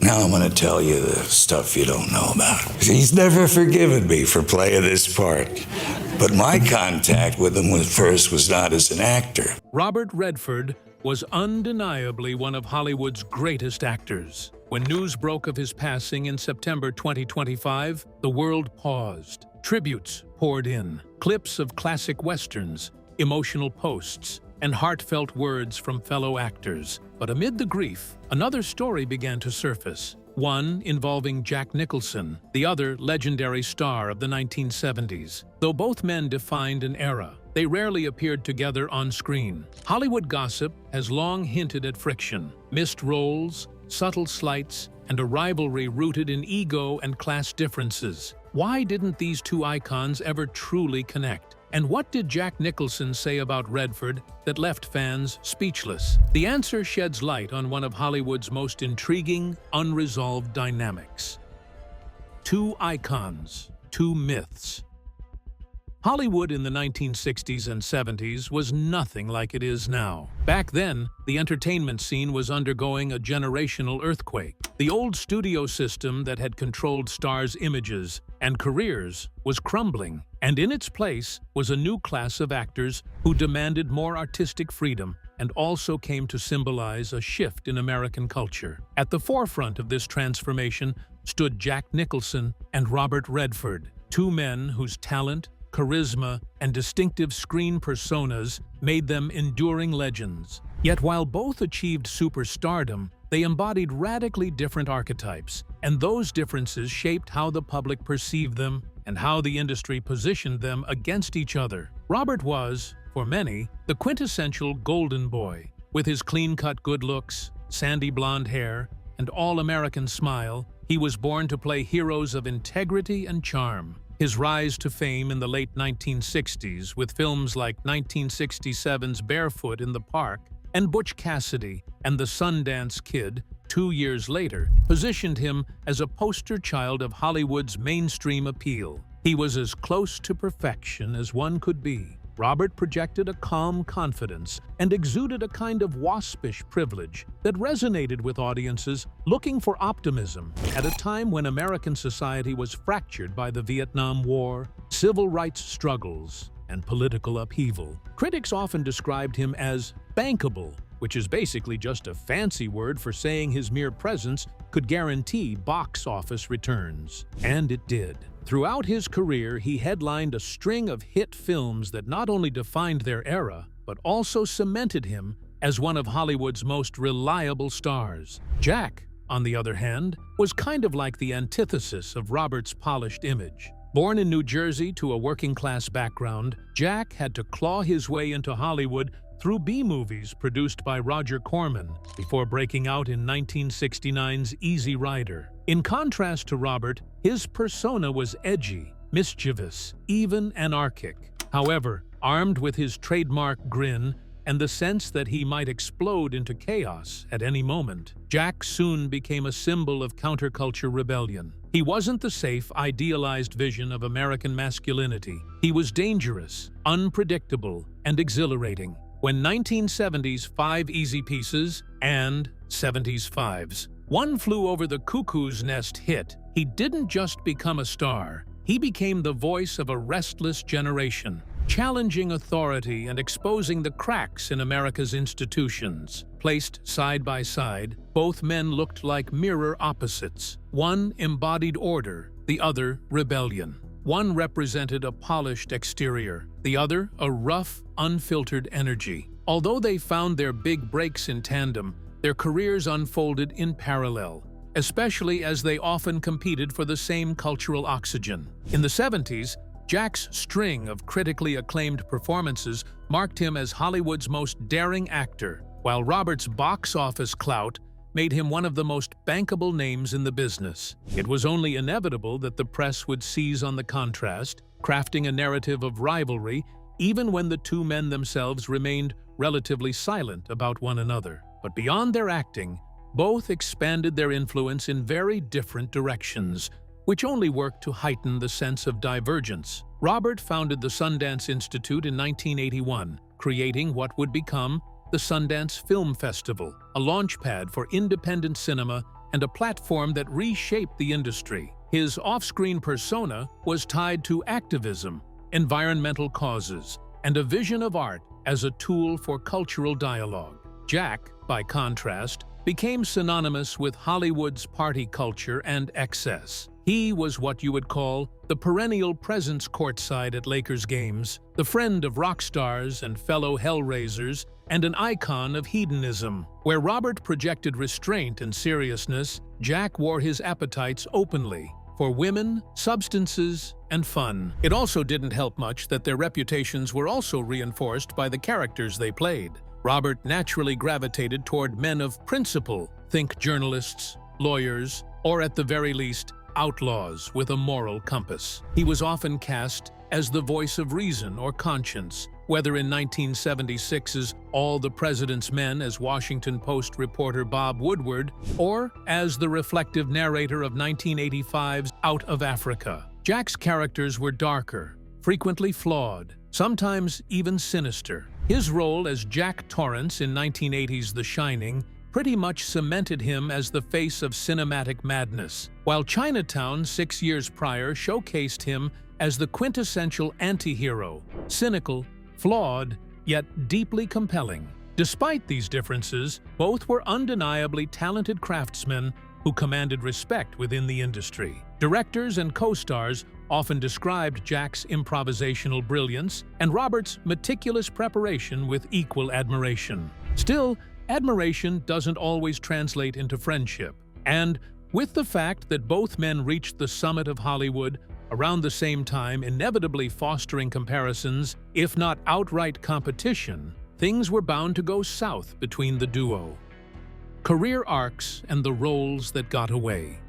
Now I'm going to tell you the stuff you don't know about. He's never forgiven me for playing this part. But my contact with him first was not as an actor. Robert Redford was undeniably one of Hollywood's greatest actors. When news broke of his passing in September 2025, the world paused. Tributes poured in, clips of classic westerns, emotional posts, and heartfelt words from fellow actors. But amid the grief, another story began to surface. One involving Jack Nicholson, the other legendary star of the 1970s. Though both men defined an era, they rarely appeared together on screen. Hollywood gossip has long hinted at friction, missed roles, subtle slights, and a rivalry rooted in ego and class differences. Why didn't these two icons ever truly connect? And what did Jack Nicholson say about Redford that left fans speechless? The answer sheds light on one of Hollywood's most intriguing, unresolved dynamics. Two icons, two myths. Hollywood in the 1960s and 70s was nothing like it is now. Back then, the entertainment scene was undergoing a generational earthquake. The old studio system that had controlled stars' images and careers was crumbling, and in its place was a new class of actors who demanded more artistic freedom and also came to symbolize a shift in American culture. At the forefront of this transformation stood Jack Nicholson and Robert Redford, two men whose talent, charisma, and distinctive screen personas made them enduring legends. Yet while both achieved superstardom, they embodied radically different archetypes, and those differences shaped how the public perceived them and how the industry positioned them against each other. Robert was, for many, the quintessential golden boy. With his clean-cut good looks, sandy blonde hair, and all-American smile, he was born to play heroes of integrity and charm. His rise to fame in the late 1960s with films like 1967's Barefoot in the Park and Butch Cassidy and the Sundance Kid 2 years later positioned him as a poster child of Hollywood's mainstream appeal. He was as close to perfection as one could be. Robert projected a calm confidence and exuded a kind of waspish privilege that resonated with audiences looking for optimism at a time when American society was fractured by the Vietnam War, civil rights struggles, and political upheaval. Critics often described him as bankable, which is basically just a fancy word for saying his mere presence could guarantee box office returns. And it did. Throughout his career, he headlined a string of hit films that not only defined their era, but also cemented him as one of Hollywood's most reliable stars. Jack, on the other hand, was kind of like the antithesis of Robert's polished image. Born in New Jersey to a working-class background, Jack had to claw his way into Hollywood through B-movies produced by Roger Corman before breaking out in 1969's Easy Rider. In contrast to Robert, his persona was edgy, mischievous, even anarchic. However, armed with his trademark grin and the sense that he might explode into chaos at any moment, Jack soon became a symbol of counterculture rebellion. He wasn't the safe, idealized vision of American masculinity. He was dangerous, unpredictable, and exhilarating. When 1970's Five Easy Pieces and 70's Fives One Flew Over the Cuckoo's Nest hit, he didn't just become a star. He became the voice of a restless generation, challenging authority and exposing the cracks in America's institutions. Placed side by side, both men looked like mirror opposites. One embodied order, the other rebellion. One represented a polished exterior, the other a rough, unfiltered energy. Although they found their big breaks in tandem, their careers unfolded in parallel, especially as they often competed for the same cultural oxygen. In the 70s, Jack's string of critically acclaimed performances marked him as Hollywood's most daring actor, while Robert's box office clout made him one of the most bankable names in the business. It was only inevitable that the press would seize on the contrast, crafting a narrative of rivalry even when the two men themselves remained relatively silent about one another. But beyond their acting, both expanded their influence in very different directions, which only worked to heighten the sense of divergence. Robert founded the Sundance Institute in 1981, creating what would become the Sundance Film Festival, a launchpad for independent cinema and a platform that reshaped the industry. His off-screen persona was tied to activism, environmental causes, and a vision of art as a tool for cultural dialogue. Jack, by contrast, became synonymous with Hollywood's party culture and excess. He was what you would call the perennial presence courtside at Lakers games, the friend of rock stars and fellow hellraisers, and an icon of hedonism. Where Robert projected restraint and seriousness, Jack wore his appetites openly for women, substances, and fun. It also didn't help much that their reputations were also reinforced by the characters they played. Robert naturally gravitated toward men of principle, think journalists, lawyers, or at the very least, outlaws with a moral compass. He was often cast as the voice of reason or conscience, whether in 1976's All the President's Men as Washington Post reporter Bob Woodward, or as the reflective narrator of 1985's Out of Africa. Jack's characters were darker, frequently flawed, sometimes even sinister. His role as Jack Torrance in 1980's The Shining pretty much cemented him as the face of cinematic madness, while Chinatown 6 years prior showcased him as the quintessential anti-hero, cynical, flawed, yet deeply compelling. Despite these differences, both were undeniably talented craftsmen who commanded respect within the industry. Directors and co-stars often described Jack's improvisational brilliance and Robert's meticulous preparation with equal admiration. Still, admiration doesn't always translate into friendship, and with the fact that both men reached the summit of Hollywood around the same time, inevitably fostering comparisons, if not outright competition, things were bound to go south between the duo. Career arcs and the roles that got away.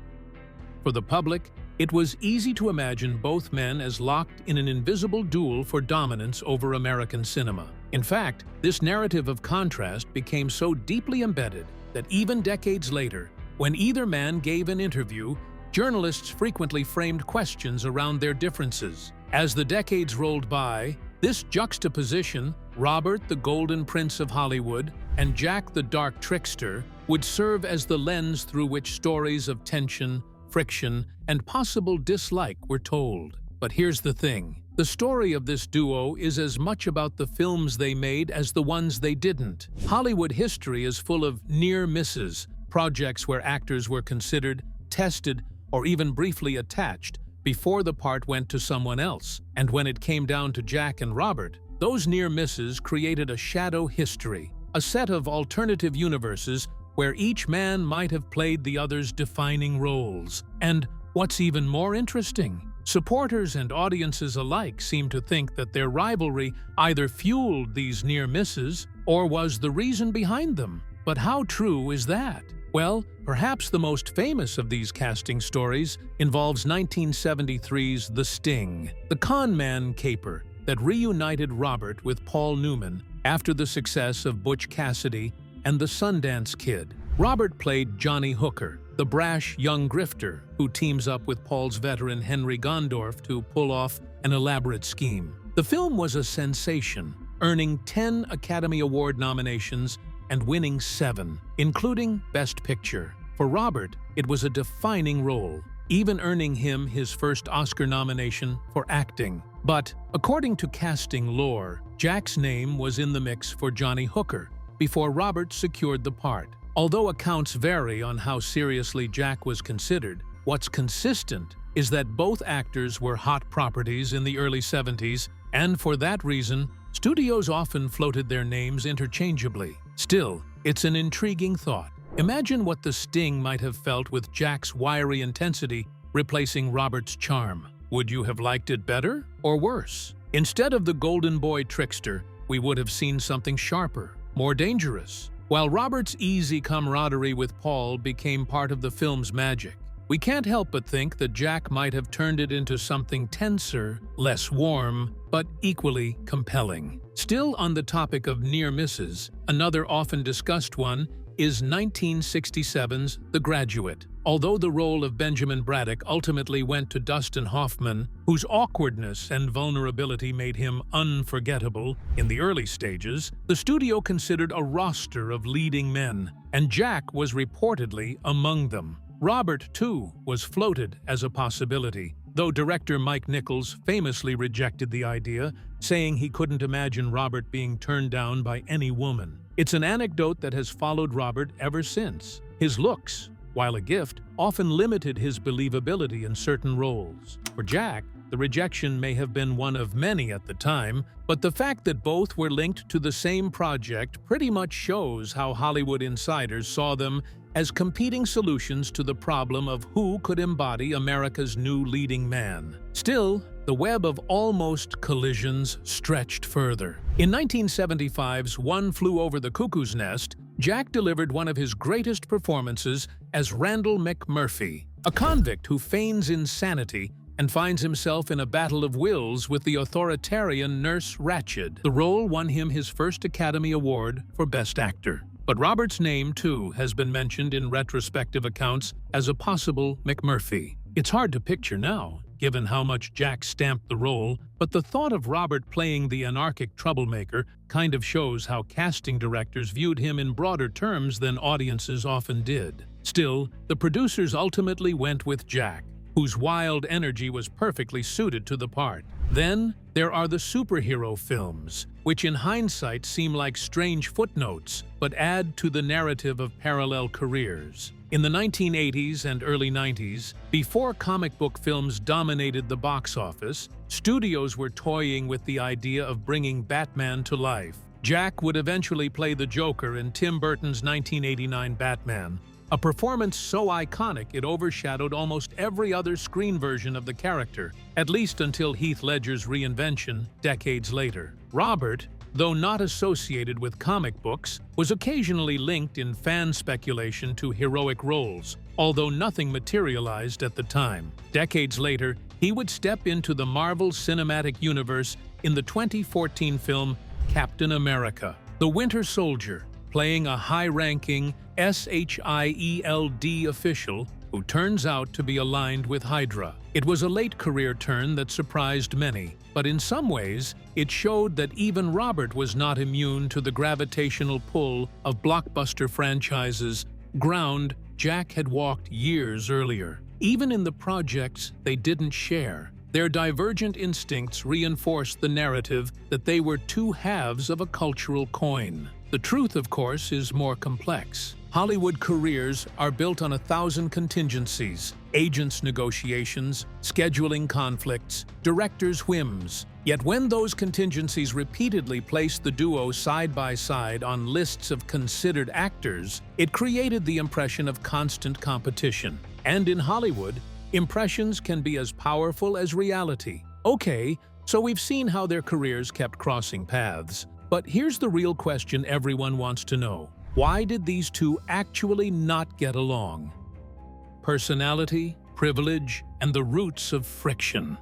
For the public, it was easy to imagine both men as locked in an invisible duel for dominance over American cinema. In fact, this narrative of contrast became so deeply embedded that even decades later, when either man gave an interview, journalists frequently framed questions around their differences. As the decades rolled by, this juxtaposition, Robert the Golden Prince of Hollywood and Jack the Dark Trickster, would serve as the lens through which stories of tension, friction, and possible dislike were told. But here's the thing. The story of this duo is as much about the films they made as the ones they didn't. Hollywood history is full of near misses, projects where actors were considered, tested, or even briefly attached before the part went to someone else. And when it came down to Jack and Robert, those near misses created a shadow history, a set of alternative universes where each man might have played the other's defining roles. And what's even more interesting, supporters and audiences alike seem to think that their rivalry either fueled these near misses or was the reason behind them. But how true is that? Well, perhaps the most famous of these casting stories involves 1973's The Sting, the con man caper that reunited Robert with Paul Newman after the success of Butch Cassidy and The Sundance Kid. Robert played Johnny Hooker, the brash young grifter who teams up with Paul's veteran Henry Gondorff to pull off an elaborate scheme. The film was a sensation, earning 10 Academy Award nominations and winning 7, including Best Picture. For Robert, it was a defining role, even earning him his first Oscar nomination for acting. But, according to casting lore, Jack's name was in the mix for Johnny Hooker before Robert secured the part. Although accounts vary on how seriously Jack was considered, what's consistent is that both actors were hot properties in the early 70s, and for that reason, studios often floated their names interchangeably. Still, it's an intriguing thought. Imagine what the Sting might have felt with Jack's wiry intensity replacing Robert's charm. Would you have liked it better or worse? Instead of the golden boy trickster, we would have seen something sharper, more dangerous. While Robert's easy camaraderie with Paul became part of the film's magic, we can't help but think that Jack might have turned it into something tenser, less warm, but equally compelling. Still on the topic of near misses, another often discussed one is 1967's The Graduate. Although the role of Benjamin Braddock ultimately went to Dustin Hoffman, whose awkwardness and vulnerability made him unforgettable in the early stages, the studio considered a roster of leading men, and Jack was reportedly among them. Robert, too, was floated as a possibility, though director Mike Nichols famously rejected the idea, saying he couldn't imagine Robert being turned down by any woman. It's an anecdote that has followed Robert ever since. His looks, while a gift, often limited his believability in certain roles. For Jack, the rejection may have been one of many at the time, but the fact that both were linked to the same project pretty much shows how Hollywood insiders saw them as competing solutions to the problem of who could embody America's new leading man. Still, the web of almost collisions stretched further. In 1975's One Flew Over the Cuckoo's Nest, Jack delivered one of his greatest performances as Randall McMurphy, a convict who feigns insanity and finds himself in a battle of wills with the authoritarian Nurse Ratched. The role won him his first Academy Award for Best Actor. But Robert's name, too, has been mentioned in retrospective accounts as a possible McMurphy. It's hard to picture now, given how much Jack stamped the role, but the thought of Robert playing the anarchic troublemaker kind of shows how casting directors viewed him in broader terms than audiences often did. Still, the producers ultimately went with Jack, whose wild energy was perfectly suited to the part. Then, there are the superhero films, which in hindsight seem like strange footnotes, but add to the narrative of parallel careers. In the 1980s and early 90s, before comic book films dominated the box office, studios were toying with the idea of bringing Batman to life. Jack would eventually play the Joker in Tim Burton's 1989 Batman, a performance so iconic it overshadowed almost every other screen version of the character, at least until Heath Ledger's reinvention decades later. Robert, though not associated with comic books, was occasionally linked in fan speculation to heroic roles, although nothing materialized at the time. Decades later, he would step into the Marvel Cinematic Universe in the 2014 film Captain America, the Winter Soldier, playing a high-ranking SHIELD official who turns out to be aligned with Hydra. It was a late career turn that surprised many, but in some ways, it showed that even Robert was not immune to the gravitational pull of blockbuster franchises, ground Jack had walked years earlier. Even in the projects they didn't share, their divergent instincts reinforced the narrative that they were two halves of a cultural coin. The truth, of course, is more complex. Hollywood careers are built on 1,000 contingencies, agents' negotiations, scheduling conflicts, directors' whims. Yet when those contingencies repeatedly placed the duo side by side on lists of considered actors, it created the impression of constant competition. And in Hollywood, impressions can be as powerful as reality. Okay, so we've seen how their careers kept crossing paths. But here's the real question everyone wants to know. Why did these two actually not get along? Personality, privilege, and the roots of friction.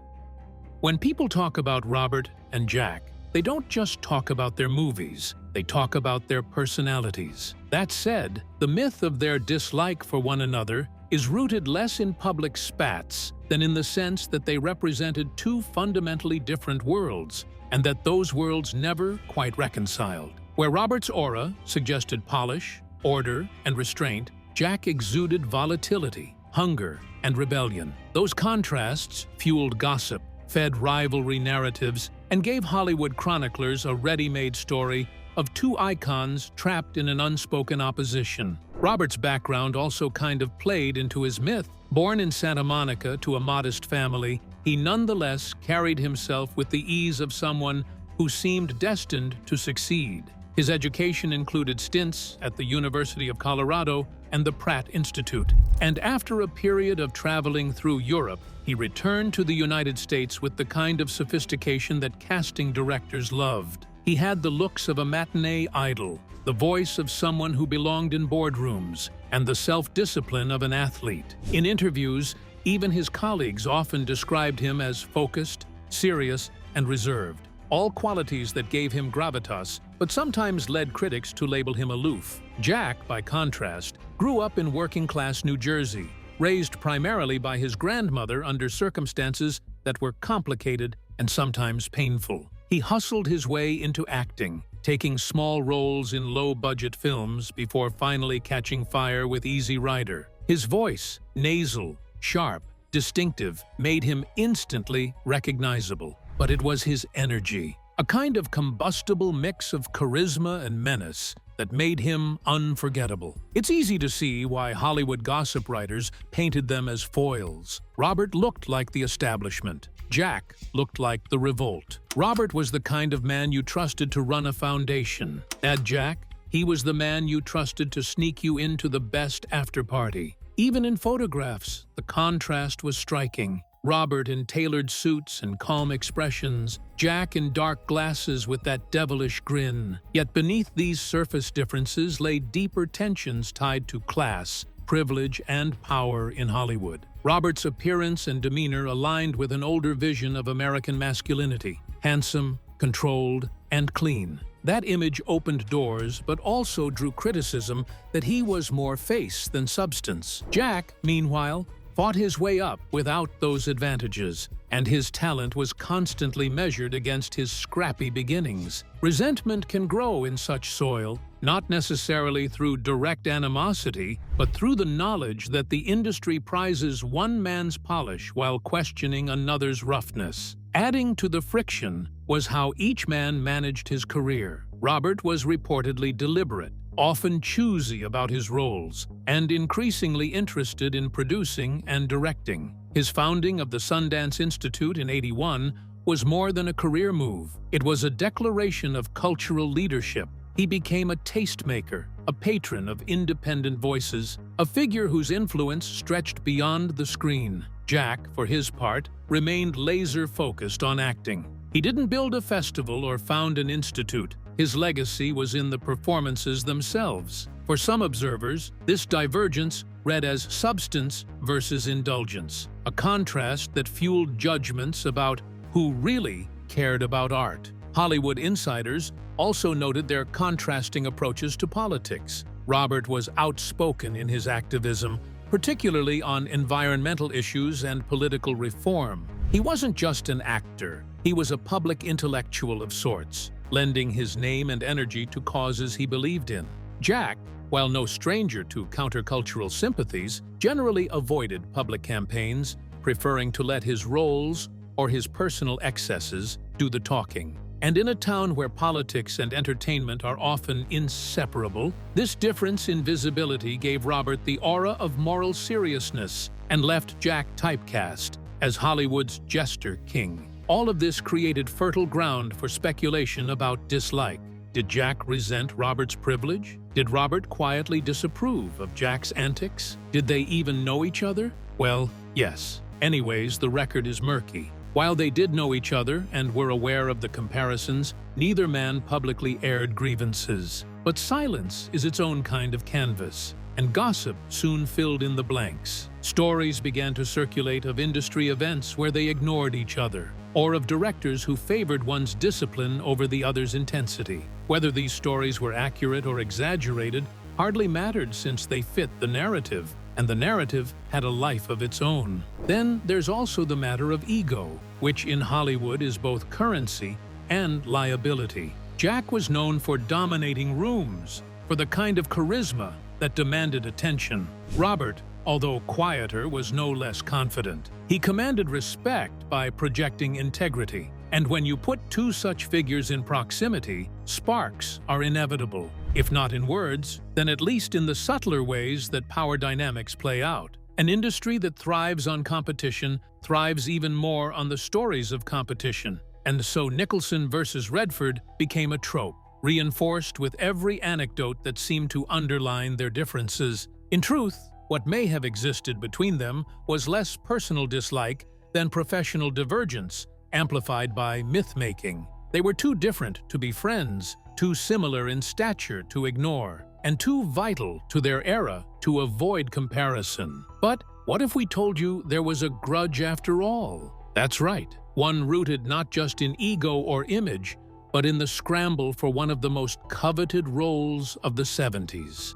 When people talk about Robert and Jack, they don't just talk about their movies, they talk about their personalities. That said, the myth of their dislike for one another is rooted less in public spats than in the sense that they represented two fundamentally different worlds, and that those worlds never quite reconciled. Where Robert's aura suggested polish, order, and restraint, Jack exuded volatility, hunger, and rebellion. Those contrasts fueled gossip, fed rivalry narratives, and gave Hollywood chroniclers a ready-made story of two icons trapped in an unspoken opposition. Robert's background also kind of played into his myth. Born in Santa Monica to a modest family, he nonetheless carried himself with the ease of someone who seemed destined to succeed. His education included stints at the University of Colorado and the Pratt Institute. And after a period of traveling through Europe, he returned to the United States with the kind of sophistication that casting directors loved. He had the looks of a matinee idol, the voice of someone who belonged in boardrooms, and the self-discipline of an athlete. In interviews, even his colleagues often described him as focused, serious, and reserved. all qualities that gave him gravitas, but sometimes led critics to label him aloof. Jack, by contrast, grew up in working-class New Jersey, raised primarily by his grandmother under circumstances that were complicated and sometimes painful. He hustled his way into acting, taking small roles in low-budget films before finally catching fire with Easy Rider. His voice, nasal, sharp, distinctive, made him instantly recognizable. But it was his energy, a kind of combustible mix of charisma and menace, that made him unforgettable. It's easy to see why Hollywood gossip writers painted them as foils. Robert looked like the establishment. Jack looked like the revolt. Robert was the kind of man you trusted to run a foundation. Add Jack, he was the man you trusted to sneak you into the best after-party. Even in photographs, the contrast was striking. Robert in tailored suits and calm expressions, Jack in dark glasses with that devilish grin. Yet beneath these surface differences lay deeper tensions tied to class, privilege, and power in Hollywood. Robert's appearance and demeanor aligned with an older vision of American masculinity: handsome, controlled, and clean. That image opened doors, but also drew criticism that he was more face than substance. Jack, meanwhile, fought his way up without those advantages, and his talent was constantly measured against his scrappy beginnings. Resentment can grow in such soil, not necessarily through direct animosity, but through the knowledge that the industry prizes one man's polish while questioning another's roughness. Adding to the friction was how each man managed his career. Robert was reportedly deliberate, often choosy about his roles, and increasingly interested in producing and directing. His founding of the Sundance Institute in '81 was more than a career move. It was a declaration of cultural leadership. He became a tastemaker, a patron of independent voices, a figure whose influence stretched beyond the screen. Jack, for his part, remained laser-focused on acting. He didn't build a festival or found an institute. His legacy was in the performances themselves. For some observers, this divergence read as substance versus indulgence, a contrast that fueled judgments about who really cared about art. Hollywood insiders also noted their contrasting approaches to politics. Robert was outspoken in his activism, particularly on environmental issues and political reform. He wasn't just an actor, he was a public intellectual of sorts, lending his name and energy to causes he believed in. Jack, while no stranger to countercultural sympathies, generally avoided public campaigns, preferring to let his roles or his personal excesses do the talking. And in a town where politics and entertainment are often inseparable, this difference in visibility gave Robert the aura of moral seriousness and left Jack typecast as Hollywood's jester king. All of this created fertile ground for speculation about dislike. Did Jack resent Robert's privilege? Did Robert quietly disapprove of Jack's antics? Did they even know each other? Well, yes. Anyways, the record is murky. While they did know each other and were aware of the comparisons, neither man publicly aired grievances. But silence is its own kind of canvas, and gossip soon filled in the blanks. Stories began to circulate of industry events where they ignored each other, or of directors who favored one's discipline over the other's intensity. Whether these stories were accurate or exaggerated hardly mattered, since they fit the narrative, and the narrative had a life of its own. Then there's also the matter of ego, which in Hollywood is both currency and liability. Jack was known for dominating rooms, for the kind of charisma that demanded attention. Robert, although quieter, was no less confident. He commanded respect by projecting integrity. And when you put two such figures in proximity, sparks are inevitable. If not in words, then at least in the subtler ways that power dynamics play out. An industry that thrives on competition thrives even more on the stories of competition. And so Nicholson versus Redford became a trope, reinforced with every anecdote that seemed to underline their differences. In truth, what may have existed between them was less personal dislike than professional divergence, amplified by myth-making. They were too different to be friends, too similar in stature to ignore, and too vital to their era to avoid comparison. But what if we told you there was a grudge after all? That's right. one rooted not just in ego or image, but in the scramble for one of the most coveted roles of the 70s.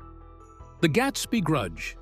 The Gatsby grudge.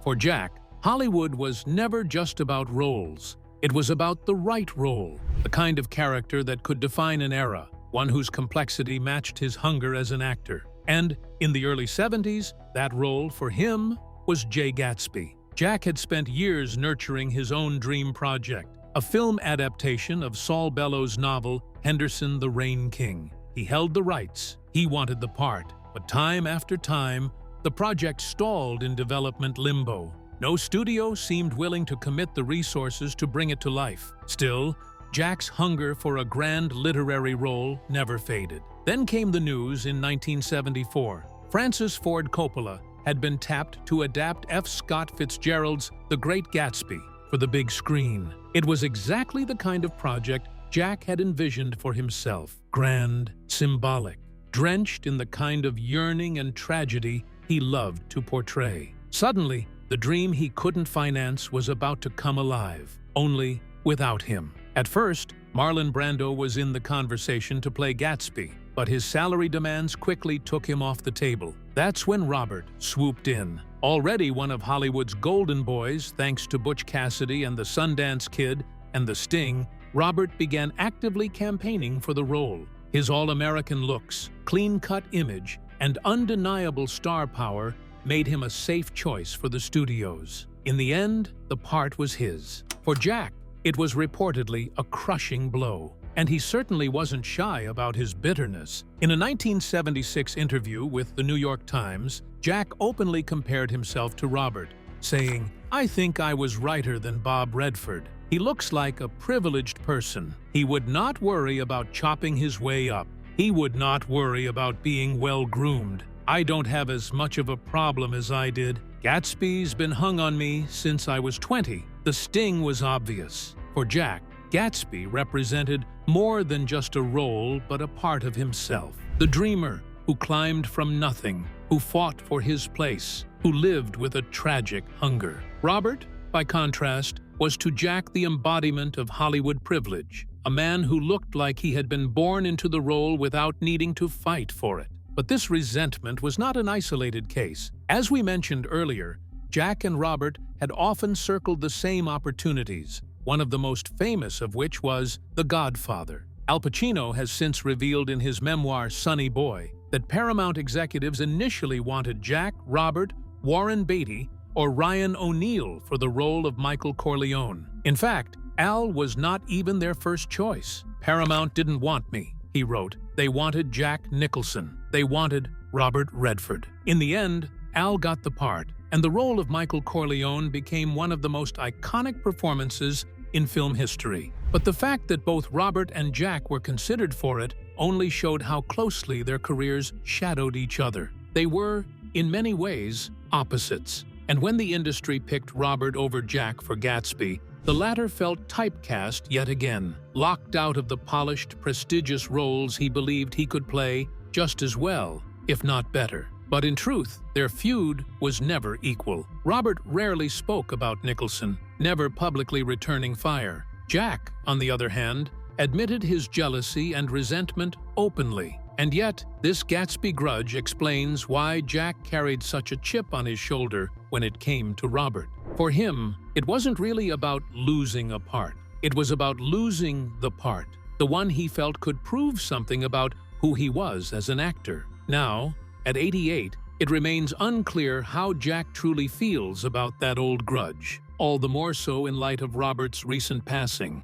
For Jack, Hollywood was never just about roles. It was about the right role, the kind of character that could define an era, one whose complexity matched his hunger as an actor. And in the early 70s, that role for him was Jay Gatsby. Jack had spent years nurturing his own dream project, a film adaptation of Saul Bellows' novel Henderson the Rain King. He held the rights, he wanted the part, but time after time, the project stalled in development limbo. No studio seemed willing to commit the resources to bring it to life. Still, Jack's hunger for a grand literary role never faded. Then came the news in 1974. Francis Ford Coppola had been tapped to adapt F. Scott Fitzgerald's The Great Gatsby for the big screen. It was exactly the kind of project Jack had envisioned for himself. Grand, symbolic, drenched in the kind of yearning and tragedy he loved to portray. Suddenly, the dream he couldn't finance was about to come alive, only without him. At first, Marlon Brando was in the conversation to play Gatsby, but his salary demands quickly took him off the table. That's when Robert swooped in. Already one of Hollywood's golden boys, thanks to Butch Cassidy and the Sundance Kid and The Sting, Robert began actively campaigning for the role. His all-American looks, clean-cut image, and undeniable star power made him a safe choice for the studios. In the end, the part was his. For Jack, it was reportedly a crushing blow, and he certainly wasn't shy about his bitterness. In a 1976 interview with the New York Times, Jack openly compared himself to Robert, saying, "I think I was righter than Bob Redford. He looks like a privileged person. He would not worry about chopping his way up. He would not worry about being well-groomed. I don't have as much of a problem as I did. Gatsby's been hung on me since I was 20. The sting was obvious." For Jack, Gatsby represented more than just a role, but a part of himself. The dreamer who climbed from nothing, who fought for his place, who lived with a tragic hunger. Robert, by contrast, was to Jack the embodiment of Hollywood privilege, a man who looked like he had been born into the role without needing to fight for it. But this resentment was not an isolated case. As we mentioned earlier, Jack and Robert had often circled the same opportunities, one of the most famous of which was The Godfather. Al Pacino has since revealed in his memoir Sonny Boy that Paramount executives initially wanted Jack, Robert, Warren Beatty, or Ryan O'Neal for the role of Michael Corleone. In fact, Al was not even their first choice. "Paramount didn't want me," he wrote. "They wanted Jack Nicholson. They wanted Robert Redford." In the end, Al got the part, and the role of Michael Corleone became one of the most iconic performances in film history. But the fact that both Robert and Jack were considered for it only showed how closely their careers shadowed each other. They were, in many ways, opposites. And when the industry picked Robert over Jack for Gatsby, the latter felt typecast yet again, locked out of the polished, prestigious roles he believed he could play just as well, if not better. But in truth, their feud was never equal. Robert rarely spoke about Nicholson, never publicly returning fire. Jack, on the other hand, admitted his jealousy and resentment openly. And yet, this Gatsby grudge explains why Jack carried such a chip on his shoulder when it came to Robert. For him, it wasn't really about losing a part. It was about losing the part, the one he felt could prove something about who he was as an actor. Now, at 88, it remains unclear how Jack truly feels about that old grudge, all the more so in light of Robert's recent passing.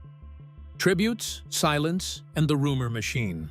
Tributes, silence, and the rumor machine.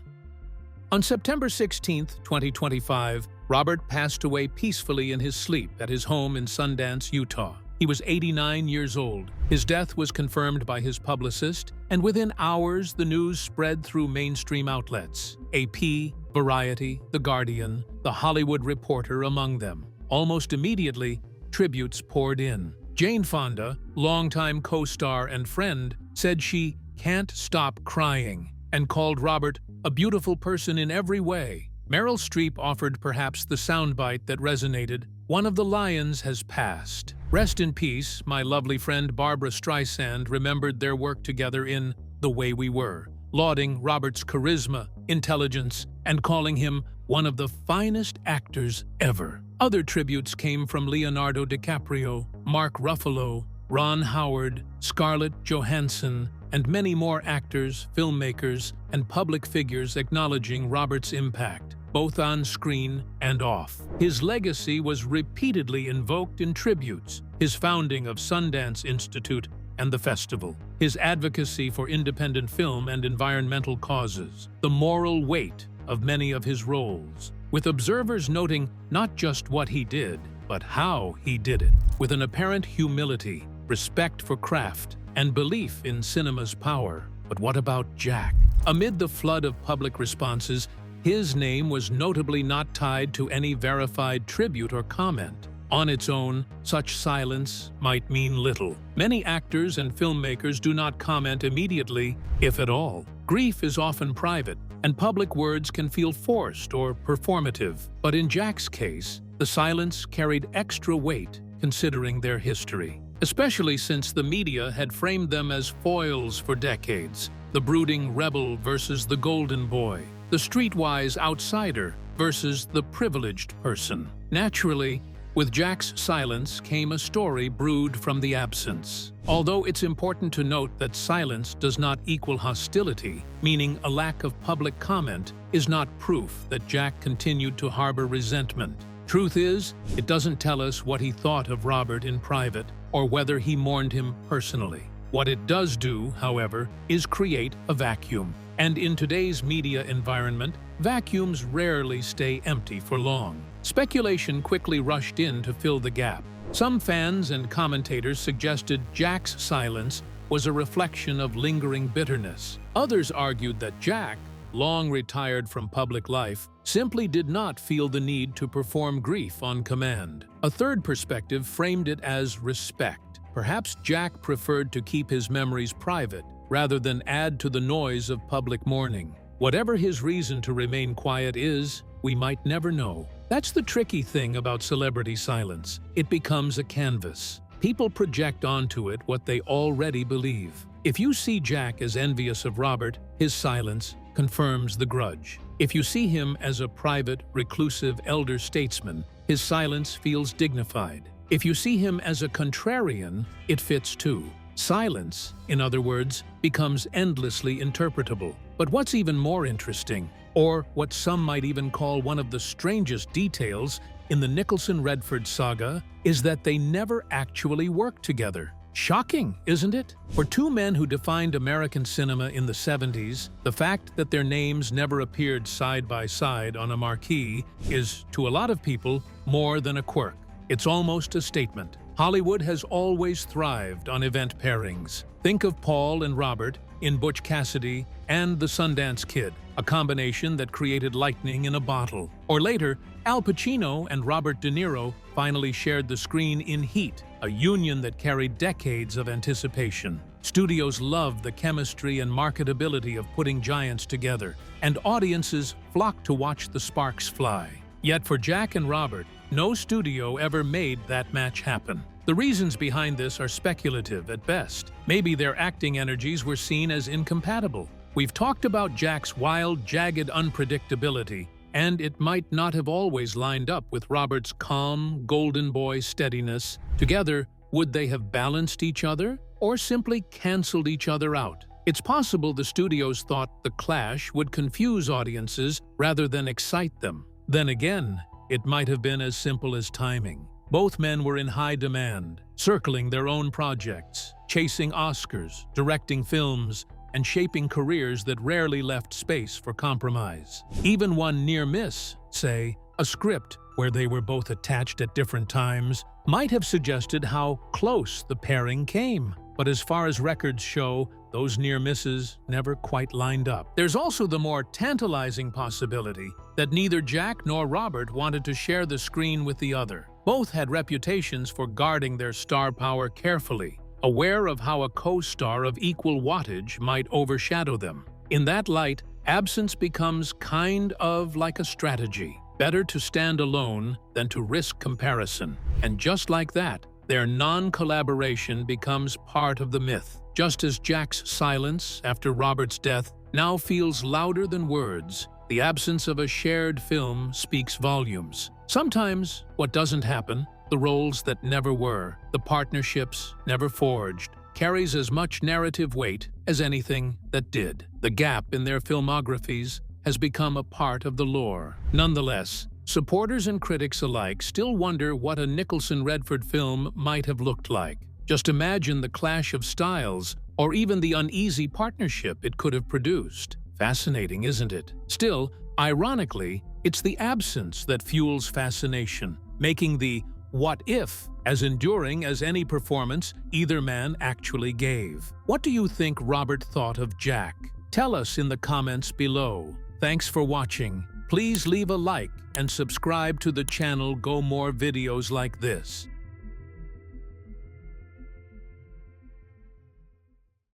On September 16, 2025, Robert passed away peacefully in his sleep at his home in Sundance, Utah. He was 89 years old. His death was confirmed by his publicist, and within hours the news spread through mainstream outlets. AP, Variety, The Guardian, The Hollywood Reporter among them. Almost immediately, tributes poured in. Jane Fonda, longtime co-star and friend, said she can't stop crying and called Robert a beautiful person in every way. Meryl Streep offered perhaps the soundbite that resonated one of the lions has passed. Rest in peace, my lovely friend Barbara Streisand remembered their work together in The Way We Were, lauding Robert's charisma, intelligence, and calling him one of the finest actors ever. Other tributes came from Leonardo DiCaprio, Mark Ruffalo, Ron Howard, Scarlett Johansson, and many more actors, filmmakers, and public figures acknowledging Robert's impact, both on screen and off. His legacy was repeatedly invoked in tributes: his founding of Sundance Institute and the festival, his advocacy for independent film and environmental causes, the moral weight of many of his roles, with observers noting not just what he did, but how he did it, with an apparent humility, respect for craft, and belief in cinema's power. But what about Jack? Amid the flood of public responses, his name was notably not tied to any verified tribute or comment. On its own, such silence might mean little. Many actors and filmmakers do not comment immediately, if at all. Grief is often private, and public words can feel forced or performative. But in Jack's case, the silence carried extra weight considering their history, especially since the media had framed them as foils for decades: the brooding rebel versus the golden boy, the streetwise outsider versus the privileged person. Naturally, with Jack's silence came a story brewed from the absence. Although it's important to note that silence does not equal hostility, meaning a lack of public comment is not proof that Jack continued to harbor resentment. Truth is, it doesn't tell us what he thought of Robert in private or whether he mourned him personally. What it does do, however, is create a vacuum. And in today's media environment, vacuums rarely stay empty for long. Speculation quickly rushed in to fill the gap. Some fans and commentators suggested Jack's silence was a reflection of lingering bitterness. Others argued that Jack, long retired from public life, simply did not feel the need to perform grief on command. A third perspective framed it as respect. Perhaps Jack preferred to keep his memories private rather than add to the noise of public mourning. Whatever his reason to remain quiet is, we might never know. That's the tricky thing about celebrity silence. It becomes a canvas. People project onto it what they already believe. If you see Jack as envious of Robert, his silence confirms the grudge. If you see him as a private, reclusive elder statesman, his silence feels dignified. If you see him as a contrarian, it fits too. Silence, in other words, becomes endlessly interpretable. But what's even more interesting, or what some might even call one of the strangest details in the Nicholson-Redford saga, is that they never actually worked together. Shocking, isn't it? For two men who defined American cinema in the 70s, the fact that their names never appeared side by side on a marquee is, to a lot of people, more than a quirk. It's almost a statement. Hollywood has always thrived on event pairings. Think of Paul and Robert in Butch Cassidy and The Sundance Kid, a combination that created lightning in a bottle. Or later, Al Pacino and Robert De Niro finally shared the screen in Heat, a union that carried decades of anticipation. Studios loved the chemistry and marketability of putting giants together, and audiences flocked to watch the sparks fly. Yet for Jack and Robert, no studio ever made that match happen. The reasons behind this are speculative at best. Maybe their acting energies were seen as incompatible. We've talked about Jack's wild, jagged unpredictability, and it might not have always lined up with Robert's calm, golden boy steadiness. Together, would they have balanced each other, or simply canceled each other out? It's possible the studios thought the clash would confuse audiences rather than excite them. Then again, it might have been as simple as timing. Both men were in high demand, circling their own projects, chasing Oscars, directing films, and shaping careers that rarely left space for compromise. Even one near miss, say, a script where they were both attached at different times, might have suggested how close the pairing came. But as far as records show, those near misses never quite lined up. There's also the more tantalizing possibility that neither Jack nor Robert wanted to share the screen with the other. Both had reputations for guarding their star power carefully, aware of how a co-star of equal wattage might overshadow them. In that light, absence becomes kind of like a strategy. Better to stand alone than to risk comparison. And just like that, their non-collaboration becomes part of the myth. Just as Jack's silence after Robert's death now feels louder than words, the absence of a shared film speaks volumes. Sometimes what doesn't happen, the roles that never were, the partnerships never forged, carries as much narrative weight as anything that did. The gap in their filmographies has become a part of the lore. Nonetheless, supporters and critics alike still wonder what a Nicholson-Redford film might have looked like. Just imagine the clash of styles, or even the uneasy partnership it could have produced. Fascinating, isn't it? Still, ironically, it's the absence that fuels fascination, making the "what if" as enduring as any performance either man actually gave. What do you think Robert thought of Jack? Tell us in the comments below. Thanks for watching. Please leave a like and subscribe to the channel for more videos like this.